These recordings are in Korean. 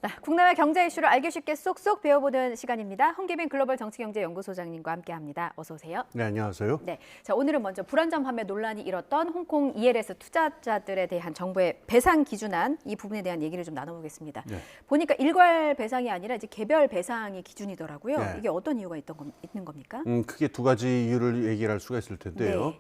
국내외 경제 이슈를 알기 쉽게 쏙쏙 배워보는 시간입니다. 홍기빈 글로벌 정치경제연구소장님과 함께합니다. 어서 오세요. 네, 안녕하세요. 네, 자 오늘은 먼저 불안전 판매 논란이 일었던 홍콩 ELS 투자자들에 대한 정부의 배상 기준안 이 부분에 대한 얘기를 좀 나눠보겠습니다. 네. 보니까 일괄 배상이 아니라 이제 개별 배상이 기준이더라고요. 네. 이게 어떤 이유가 있는 겁니까? 크게 두 가지 이유를 얘기할 수가 있을 텐데요. 네.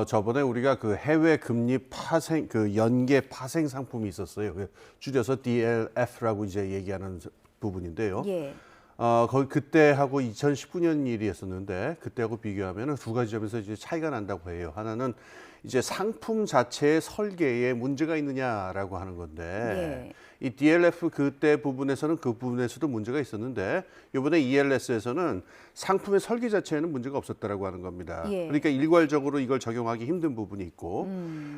저번에 우리가 그 해외 금리 파생, 그 연계 파생 상품이 있었어요. 줄여서 DLF라고 이제 얘기하는 부분인데요. 예. 거기 그때하고 2019년 일이었었는데 그때하고 비교하면 두 가지 점에서 이제 차이가 난다고 해요. 하나는 이제 상품 자체의 설계에 문제가 있느냐라고 하는 건데 이 DLF 그때 부분에서는 그 부분에서도 문제가 있었는데 이번에 ELS에서는 상품의 설계 자체에는 문제가 없었다라고 하는 겁니다. 그러니까 일괄적으로 이걸 적용하기 힘든 부분이 있고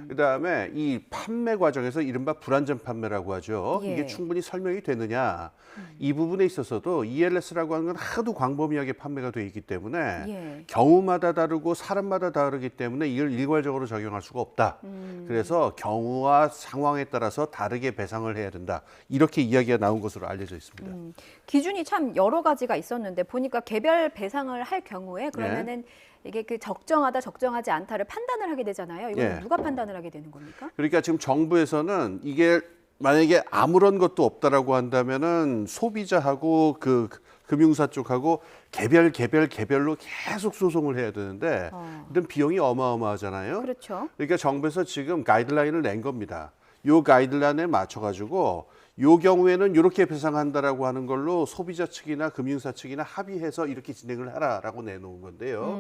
그다음에 이 판매 과정에서 이른바 불안전 판매라고 하죠. 이게 충분히 설명이 되느냐 이 부분에 있어서도 ELS라고 하는 건 하도 광범위하게 판매가 돼 있기 때문에 경우마다 다르고 사람마다 다르기 때문에 이걸 일괄적으로 적용할 수가 없다. 그래서 경우와 상황에 따라서 다르게 배상을 해야 된다. 이렇게 이야기가 나온 것으로 알려져 있습니다. 기준이 참 여러 가지가 있었는데 보니까 개별 배상을 할 경우에 그러면은 이게 그 적정하다, 적정하지 않다를 판단을 하게 되잖아요. 이건 누가 판단을 하게 되는 겁니까? 그러니까 지금 정부에서는 이게 만약에 아무런 것도 없다라고 한다면은 소비자하고 그 금융사 쪽하고 개별로 계속 소송을 해야 되는데 이런 비용이 어마어마하잖아요. 그렇죠. 그러니까 정부에서 지금 가이드라인을 낸 겁니다. 요 가이드라인에 맞춰가지고 요 경우에는 이렇게 배상한다라고 하는 걸로 소비자 측이나 금융사 측이나 합의해서 이렇게 진행을 하라라고 내놓은 건데요.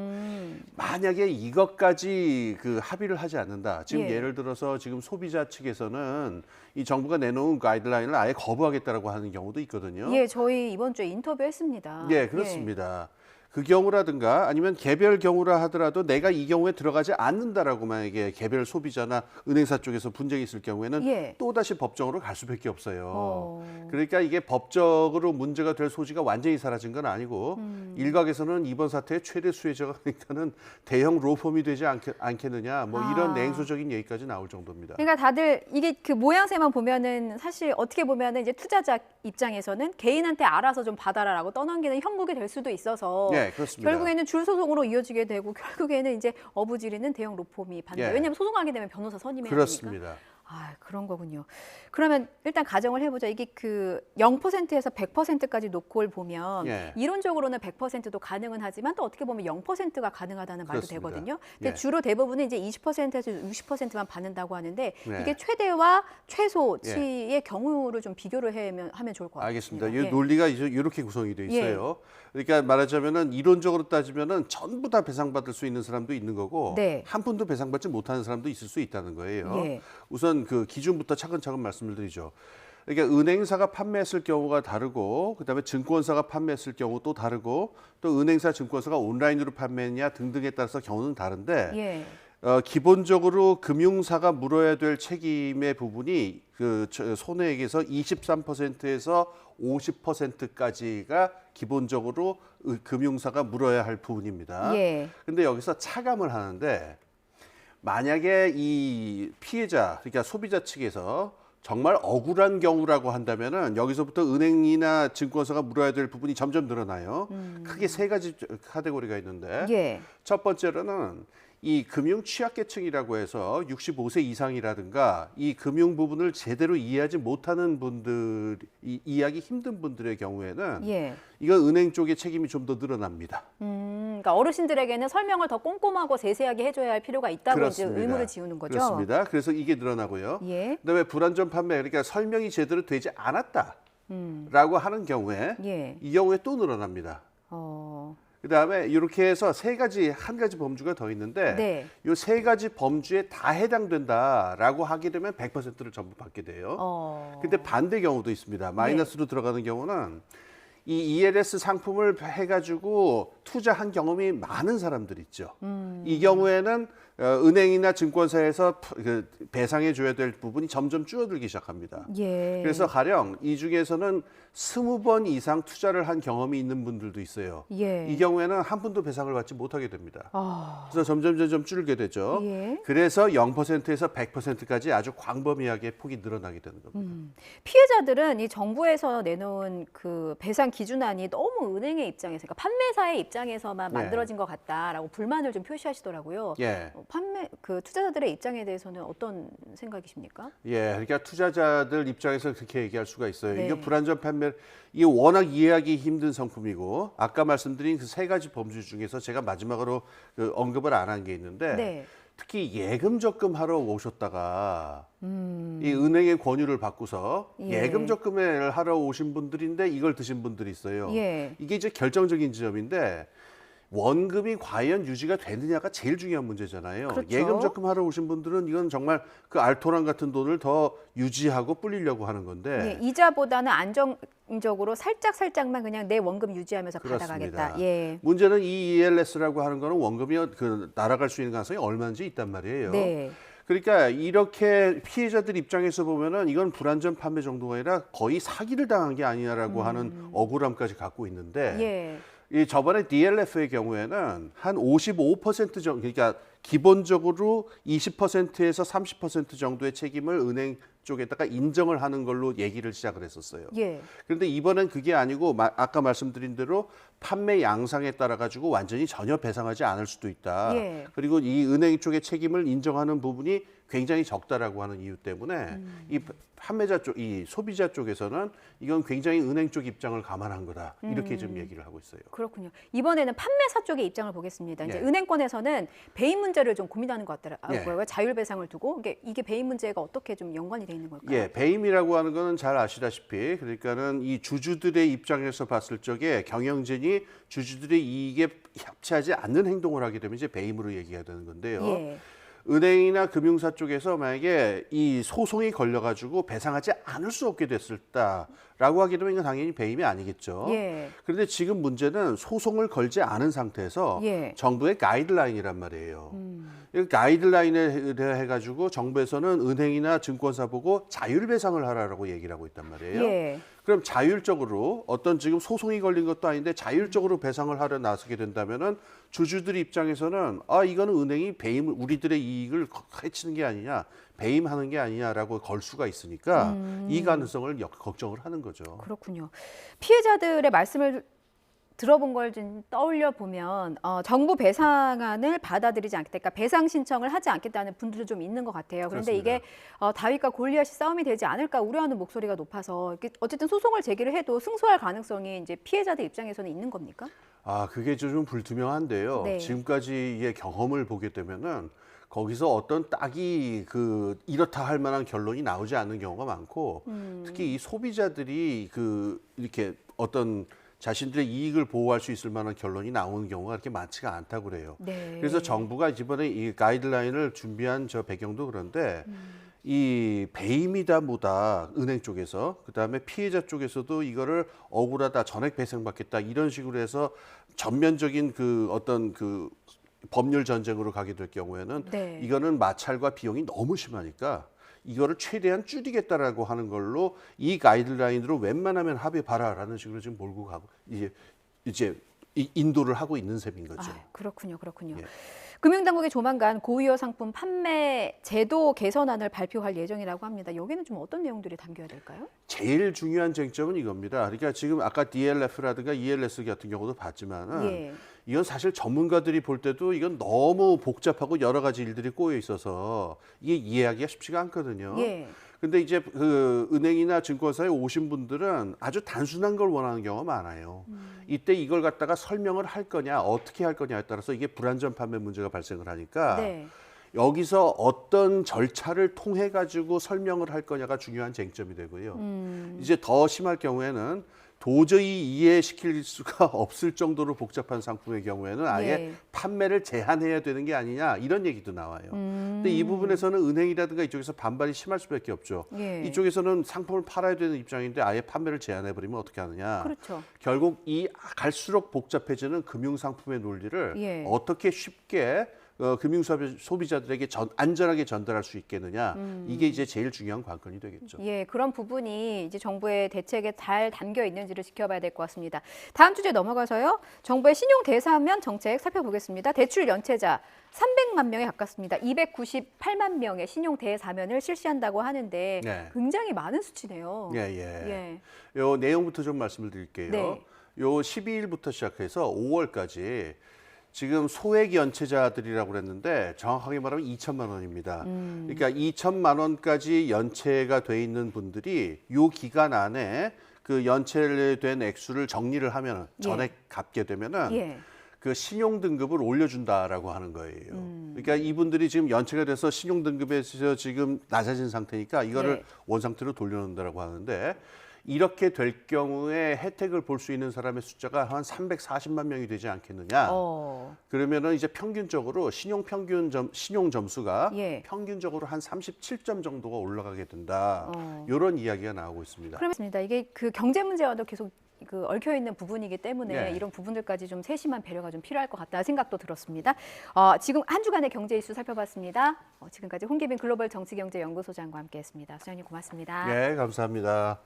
만약에 이것까지 그 합의를 하지 않는다. 지금 예를 들어서 지금 소비자 측에서는 이 정부가 내놓은 가이드라인을 아예 거부하겠다라고 하는 경우도 있거든요. 예, 저희 이번 주에 인터뷰했습니다. 예, 그렇습니다. 그 경우라든가 아니면 개별 경우라 하더라도 내가 이 경우에 들어가지 않는다라고 만약에 개별 소비자나 은행사 쪽에서 분쟁이 있을 경우에는 또다시 법정으로 갈 수밖에 없어요. 그러니까 이게 법적으로 문제가 될 소지가 완전히 사라진 건 아니고 일각에서는 이번 사태의 최대 수혜자가 그러니까는 대형 로펌이 되지 않겠느냐 뭐 이런 냉소적인 얘기까지 나올 정도입니다. 그러니까 다들 이게 그 모양새만 보면은 사실 어떻게 보면은 이제 투자자 입장에서는 개인한테 알아서 좀 받아라라고 떠넘기는 형국이 될 수도 있어서 그렇습니다. 결국에는 줄 소송으로 이어지게 되고 결국에는 이제 어부지리는 대형 로펌이 받는다. 왜냐하면 소송하게 되면 변호사 선임해야 되니까. 그렇습니다. 아, 그런 거군요. 그러면 일단 가정을 해보자. 이게 그 0%에서 100%까지 놓고 보면 이론적으로는 100%도 가능은 하지만 또 어떻게 보면 0%가 가능하다는 말도 되거든요. 근데 주로 대부분은 이제 20%에서 60%만 받는다고 하는데 이게 최대와 최소치의 경우를 좀 비교를 하면 좋을 것 같아요. 알겠습니다. 이 논리가 이렇게 구성이 돼 있어요. 그러니까 말하자면은 이론적으로 따지면은 전부 다 배상받을 수 있는 사람도 있는 거고 한 푼도 배상받지 못하는 사람도 있을 수 있다는 거예요. 우선 그 기준부터 차근차근 말씀을 드리죠. 그러니까 은행사가 판매했을 경우가 다르고 그다음에 증권사가 판매했을 경우 또 다르고 또 은행사 증권사가 온라인으로 판매했냐 등등에 따라서 경우는 다른데 기본적으로 금융사가 물어야 될 책임의 부분이 그 손해액에서 23%에서 50%까지가 기본적으로 금융사가 물어야 할 부분입니다. 근데 여기서 차감을 하는데 만약에 이 피해자, 그러니까 소비자 측에서 정말 억울한 경우라고 한다면은 여기서부터 은행이나 증권사가 물어야 될 부분이 점점 늘어나요. 크게 세 가지 카테고리가 있는데 첫 번째로는 이 금융 취약계층이라고 해서 65세 이상이라든가 이 금융 부분을 제대로 이해하지 못하는 분들, 이해하기 힘든 분들의 경우에는 이거 은행 쪽의 책임이 좀 더 늘어납니다. 그러니까 어르신들에게는 설명을 더 꼼꼼하고 세세하게 해줘야 할 필요가 있다고 이제 의무를 지우는 거죠. 그렇습니다. 그래서 이게 늘어나고요. 그다음에 불안전 판매, 그러니까 설명이 제대로 되지 않았다라고 하는 경우에 이 경우에 또 늘어납니다. 그다음에 이렇게 해서 한 가지 범주가 더 있는데 이 세 가지 범주에 다 해당된다라고 하게 되면 100%를 전부 받게 돼요. 근데 반대 경우도 있습니다. 마이너스로 들어가는 경우는 이 ELS 상품을 해가지고 투자한 경험이 많은 사람들 있죠. 이 경우에는 은행이나 증권사에서 그 배상해 줘야 될 부분이 점점 줄어들기 시작합니다. 예. 그래서 가령 이 중에서는 20번 이상 투자를 한 경험이 있는 분들도 있어요. 예. 이 경우에는 한 푼도 배상을 받지 못하게 됩니다. 그래서 점점 줄게 되죠. 예. 그래서 0%에서 100%까지 아주 광범위하게 폭이 늘어나게 되는 겁니다. 피해자들은 이 정부에서 내놓은 그 배상 기준안이 너무 은행의 입장에서, 그러니까 판매사의 입장에서만 만들어진 것 같다라고 불만을 좀 표시하시더라고요. 예. 그 투자자들의 입장에 대해서는 어떤 생각이십니까? 예, 그러니까 투자자들 입장에서 그렇게 얘기할 수가 있어요. 네. 이게 불안전 판매, 이게 워낙 이해하기 힘든 상품이고, 아까 말씀드린 그 세 가지 범주 중에서 제가 마지막으로 그 언급을 안 한 게 있는데, 네. 특히 예금 적금 하러 오셨다가 이 은행의 권유를 받고서 예금 적금을 하러 오신 분들인데 이걸 드신 분들이 있어요. 예. 이게 이제 결정적인 지점인데. 원금이 과연 유지가 되느냐가 제일 중요한 문제잖아요. 그렇죠. 예금 적금하러 오신 분들은 이건 정말 그 알토란 같은 돈을 더 유지하고 불리려고 하는 건데 예, 이자보다는 안정적으로 살짝만 그냥 내 원금 유지하면서 그렇습니다. 받아가겠다. 예. 문제는 이 ELS라고 하는 거는 원금이 그 날아갈 수 있는 가능성이 얼마인지 있단 말이에요. 네. 그러니까 이렇게 피해자들 입장에서 보면은 이건 불안전 판매 정도가 아니라 거의 사기를 당한 게 아니냐라고 하는 억울함까지 갖고 있는데 예. 이 저번에 DLF의 경우에는 한 55% 정도, 그러니까 기본적으로 20%에서 30% 정도의 책임을 은행 쪽에다가 인정을 하는 걸로 얘기를 시작을 했었어요. 예. 그런데 이번엔 그게 아니고 아까 말씀드린 대로 판매 양상에 따라 가지고 완전히 전혀 배상하지 않을 수도 있다. 예. 그리고 이 은행 쪽의 책임을 인정하는 부분이 굉장히 적다라고 하는 이유 때문에 이 판매자 쪽, 이 소비자 쪽에서는 이건 굉장히 은행 쪽 입장을 감안한 거다. 이렇게 좀 얘기를 하고 있어요. 그렇군요. 이번에는 판매사 쪽의 입장을 보겠습니다. 이제 예. 은행권에서는 배임 문제를 좀 고민하는 것 같더라고요. 예. 자율 배상을 두고 이게 배임 문제가 어떻게 좀 연관이 돼 있는 걸까요? 예, 배임이라고 하는 거는 잘 아시다시피 그러니까는 이 주주들의 입장에서 봤을 적에 경영진이 주주들의 이익에 합치하지 않는 행동을 하게 되면 이제 배임으로 얘기가 되는 건데요. 예. 은행이나 금융사 쪽에서 만약에 이 소송이 걸려가지고 배상하지 않을 수 없게 됐을다라고 하게 되면 이건 당연히 배임이 아니겠죠. 예. 그런데 지금 문제는 소송을 걸지 않은 상태에서 예. 정부의 가이드라인이란 말이에요. 이 가이드라인에 해가지고 정부에서는 은행이나 증권사 보고 자율 배상을 하라고 얘기를 하고 있단 말이에요. 예. 그럼 자율적으로 어떤 지금 소송이 걸린 것도 아닌데 자율적으로 배상을 하려 나서게 된다면은 주주들 입장에서는 아 이거는 은행이 배임을 우리들의 이익을 해치는 게 아니냐 배임하는 게 아니냐라고 걸 수가 있으니까 이 가능성을 걱정을 하는 거죠. 그렇군요. 피해자들의 말씀을 들어본 걸 좀 떠올려 보면 정부 배상안을 받아들이지 않겠다, 그러니까 배상 신청을 하지 않겠다는 분들도 좀 있는 것 같아요. 그런데 그렇습니다. 이게 다윗과 골리앗이 싸움이 되지 않을까 우려하는 목소리가 높아서 어쨌든 소송을 제기를 해도 승소할 가능성이 이제 피해자들 입장에서는 있는 겁니까? 아 그게 좀 불투명한데요. 네. 지금까지의 경험을 보게 되면은 거기서 어떤 딱이 그 이렇다 할 만한 결론이 나오지 않는 경우가 많고 특히 이 소비자들이 그 이렇게 어떤 자신들의 이익을 보호할 수 있을 만한 결론이 나오는 경우가 그렇게 많지가 않다고 그래요. 네. 그래서 정부가 이번에 이 가이드라인을 준비한 저 배경도 그런데 이 배임이다 뭐다 은행 쪽에서 그다음에 피해자 쪽에서도 이거를 억울하다 전액 배상받겠다 이런 식으로 해서 전면적인 그 어떤 그 법률 전쟁으로 가게 될 경우에는 네. 이거는 마찰과 비용이 너무 심하니까 이거를 최대한 줄이겠다라고 하는 걸로 이 가이드라인으로 웬만하면 합의 봐라라는 식으로 지금 몰고 가고 이제 인도를 하고 있는 셈인 거죠. 그렇군요. 예. 금융당국이 조만간 고유의 상품 판매 제도 개선안을 발표할 예정이라고 합니다. 여기는 좀 어떤 내용들이 담겨야 될까요? 제일 중요한 쟁점은 이겁니다. 그러니까 지금 아까 DLF라든가 ELS 같은 경우도 봤지만은 예. 이건 사실 전문가들이 볼 때도 이건 너무 복잡하고 여러 가지 일들이 꼬여 있어서 이게 이해하기가 쉽지가 않거든요. 예. 근데 이제 그 은행이나 증권사에 오신 분들은 아주 단순한 걸 원하는 경우가 많아요. 이때 이걸 갖다가 설명을 할 거냐, 어떻게 할 거냐에 따라서 이게 불안전 판매 문제가 발생을 하니까 네. 여기서 어떤 절차를 통해 가지고 설명을 할 거냐가 중요한 쟁점이 되고요. 이제 더 심할 경우에는 도저히 이해시킬 수가 없을 정도로 복잡한 상품의 경우에는 아예 예. 판매를 제한해야 되는 게 아니냐 이런 얘기도 나와요. 근데 이 부분에서는 은행이라든가 이쪽에서 반발이 심할 수밖에 없죠. 예. 이쪽에서는 상품을 팔아야 되는 입장인데 아예 판매를 제한해버리면 어떻게 하느냐. 그렇죠. 결국 이 갈수록 복잡해지는 금융상품의 논리를 예. 어떻게 쉽게 금융 소비자들에게 안전하게 전달할 수 있겠느냐. 이게 이제 제일 중요한 관건이 되겠죠. 예, 그런 부분이 이제 정부의 대책에 잘 담겨 있는지를 지켜봐야 될 것 같습니다. 다음 주제 넘어가서요. 정부의 신용 대사면 정책 살펴보겠습니다. 대출 연체자 300만 명에 가깝습니다. 298만 명의 신용 대사면을 실시한다고 하는데 네. 굉장히 많은 수치네요. 예. 요 내용부터 좀 말씀을 드릴게요. 네. 요 12일부터 시작해서 5월까지 지금 소액 연체자들이라고 그랬는데 정확하게 말하면 2천만 원입니다. 그러니까 2천만 원까지 연체가 돼 있는 분들이 요 기간 안에 그 연체된 액수를 정리를 하면 전액 갚게 되면은 그 신용 등급을 올려준다라고 하는 거예요. 그러니까 이분들이 지금 연체가 돼서 신용 등급에서 지금 낮아진 상태니까 이거를 원 상태로 돌려놓는다라고 하는데 이렇게 될 경우에 혜택을 볼 수 있는 사람의 숫자가 한 340만 명이 되지 않겠느냐. 그러면은 이제 평균적으로 신용 점수가 평균적으로 한 37점 정도가 올라가게 된다. 이런 이야기가 나오고 있습니다. 그렇습니다. 이게 그 경제 문제와도 계속 그 얽혀 있는 부분이기 때문에 이런 부분들까지 좀 세심한 배려가 좀 필요할 것 같다는 생각도 들었습니다. 지금 한 주간의 경제 이슈 살펴봤습니다. 지금까지 홍기빈 글로벌 정치경제연구소장과 함께했습니다. 소장님 고맙습니다. 네, 감사합니다.